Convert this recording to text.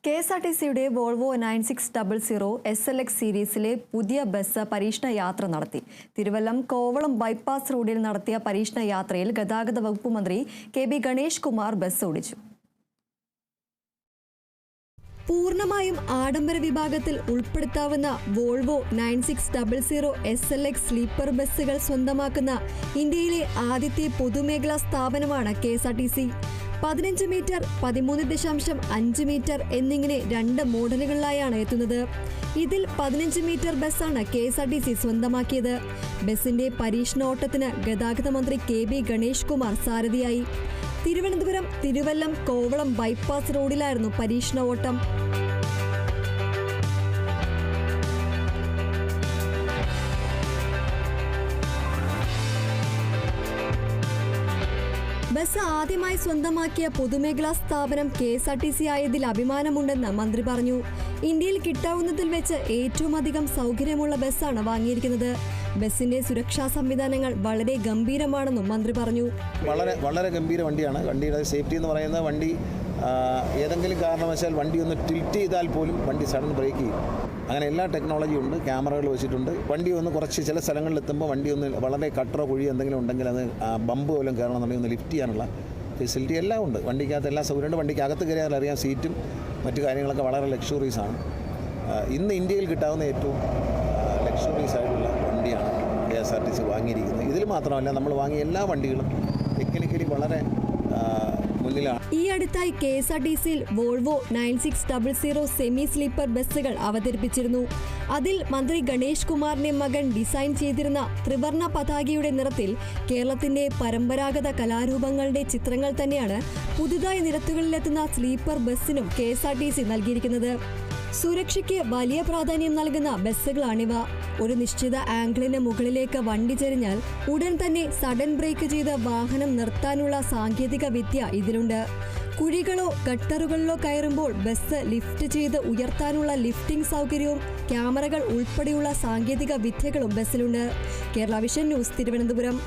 കെഎസ്ആർടിസിയുടെ Volvo 9600 SLX സീരീസിലെ പുതിയ bus പരീക്ഷണ യാത്ര നടത്തി. തിരുവല്ലം കോവളം ബൈപ്പാസ് റോഡിൽ നടത്തിയ പരീക്ഷണ യാത്രയിൽ ഗതാഗത വകുപ്പ് മന്ത്രി K B Ganesh Kumar bus ഓടിച്ചു. പൂർണ്ണമായും ആഡംബര വിഭാഗത്തിൽ ഉൾപ്പെടുത്താവുന്ന വോൾവോ 9600 SLX സ്ലീപ്പർ ബസ്സുകൾ സ്വന്തമാക്കുന്ന ഇന്ത്യയിലെ ആദ്യത്തെ പൊതുമേഖലാ സ്ഥാപനമാണ് കെഎസ്ആർടിസി. 15 മീറ്റർ, 13.5 മീറ്റർ എന്നിങ്ങനെ 2 മോഡലുകളിലായാണ് എത്തുന്നത്. ഇതിൽ 15 മീറ്റർ ബസ്സാണ് കെഎസ്ആർടിസി സ്വന്തമാക്കിയത്. ബസിന്റെ പരീക്ഷണോട്ടത്തിന് ഗതാഗത മന്ത്രി കെ ബി ഗണേഷ് കുമാർ സാരഥിയായി. തിരുവനന്തപുരം തിരുവല്ലം കോവളം ബൈപ്പാസ് റോഡിലായിരുന്നു പരീക്ഷണ ഓട്ടം. ബസ് ആദ്യമായി സ്വന്തമാക്കിയ പൊതുമേഖലാ സ്ഥാപനം കെഎസ്ആർടിസി ആയതിൽ അഭിമാനമുണ്ടെന്ന് മന്ത്രി പറഞ്ഞു. ഇന്ത്യയിൽ കിട്ടാവുന്നതിൽ വെച്ച് ഏറ്റവും അധികം സൗകര്യമുള്ള ബസ്സാണ് വാങ്ങിയിരിക്കുന്നത്. ബസിന്റെ സുരക്ഷാ സംവിധാനങ്ങൾ വളരെ ഗംഭീരമാണെന്നും മന്ത്രി പറഞ്ഞു. വളരെ ഗംഭീര വണ്ടിയാണ്. വണ്ടിയുടെ സേഫ്റ്റി എന്ന് പറയുന്നത് വണ്ടി ഏതെങ്കിലും കാരണവശാൽ വണ്ടി ഒന്ന് ടിൽറ്റ് ചെയ്താൽ പോലും വണ്ടി സഡൻ ബ്രേക്ക് ചെയ്യും. അങ്ങനെ എല്ലാ ടെക്നോളജിയും ഉണ്ട്. ക്യാമറകൾ വെച്ചിട്ടുണ്ട്. വണ്ടി ഒന്ന് കുറച്ച് ചില സ്ഥലങ്ങളിൽ എത്തുമ്പോൾ വണ്ടി ഒന്ന് വളരെ കട്ടറോ കുഴിയോ എന്തെങ്കിലും ഉണ്ടെങ്കിൽ അത് ബമ്പ് പോലും കയറണമെന്നുണ്ടെങ്കിൽ ഒന്ന് ലിഫ്റ്റ് ചെയ്യാനുള്ള ഫെസിലിറ്റി എല്ലാം ഉണ്ട്. വണ്ടിക്കകത്ത് എല്ലാ സൗകര്യമുണ്ട്. വണ്ടിക്കകത്ത് കയറിയാൽ അറിയാം സീറ്റും മറ്റു കാര്യങ്ങളൊക്കെ വളരെ ലക്ഷറീസാണ്. ഇന്ന് ഇന്ത്യയിൽ കിട്ടാവുന്ന ഏറ്റവും ലക്ഷറീസ് ആയിട്ടുള്ള വണ്ടിയാണ് കെഎസ്ആർടിസി വാങ്ങിയിരിക്കുന്നത്. ഇതിൽ മാത്രമല്ല, നമ്മൾ വാങ്ങിയ എല്ലാ വണ്ടികളും ടെക്നിക്കലി വളരെ മുന്നിലാണ്. ഈ അടുത്തായി കെഎസ്ആർടിസിയിൽ വോൾവോ 9600 സെമി സ്ലീപ്പർ ബസ്സുകൾ അവതരിപ്പിച്ചിരുന്നു. അതിൽ മന്ത്രി ഗണേഷ് കുമാറിന്റെ മകൻ ഡിസൈൻ ചെയ്തിരുന്ന ത്രിവർണ്ണ പതാകയുടെ നിറത്തിൽ കേരളത്തിന്റെ പരമ്പരാഗത കലാരൂപങ്ങളുടെ ചിത്രങ്ങൾ തന്നെയാണ് പുതുതായി നിരത്തുകളിലെത്തുന്ന സ്ലീപ്പർ ബസ്സിനും കെഎസ്ആർടിസി നൽകിയിരിക്കുന്നത്. സുരക്ഷയ്ക്ക് വലിയ പ്രാധാന്യം നൽകുന്ന ബസ്സുകളാണിവ. ഒരു നിശ്ചിത ആംഗിളിന് മുകളിലേക്ക് വണ്ടി ചെരിഞ്ഞാൽ ഉടൻ തന്നെ സഡൻ ബ്രേക്ക് ചെയ്ത് വാഹനം നിർത്താനുള്ള സാങ്കേതിക വിദ്യ ഇതിലുണ്ട്. കുഴികളോ ഗട്ടറുകളിലോ കയറുമ്പോൾ ബസ് ലിഫ്റ്റ് ചെയ്ത് ഉയർത്താനുള്ള ലിഫ്റ്റിംഗ് സൗകര്യവും ക്യാമറകൾ ഉൾപ്പെടെയുള്ള സാങ്കേതിക വിദ്യകളും ബസ്സിലുണ്ട്. Kerala Vision News, Thiruvananthapuram.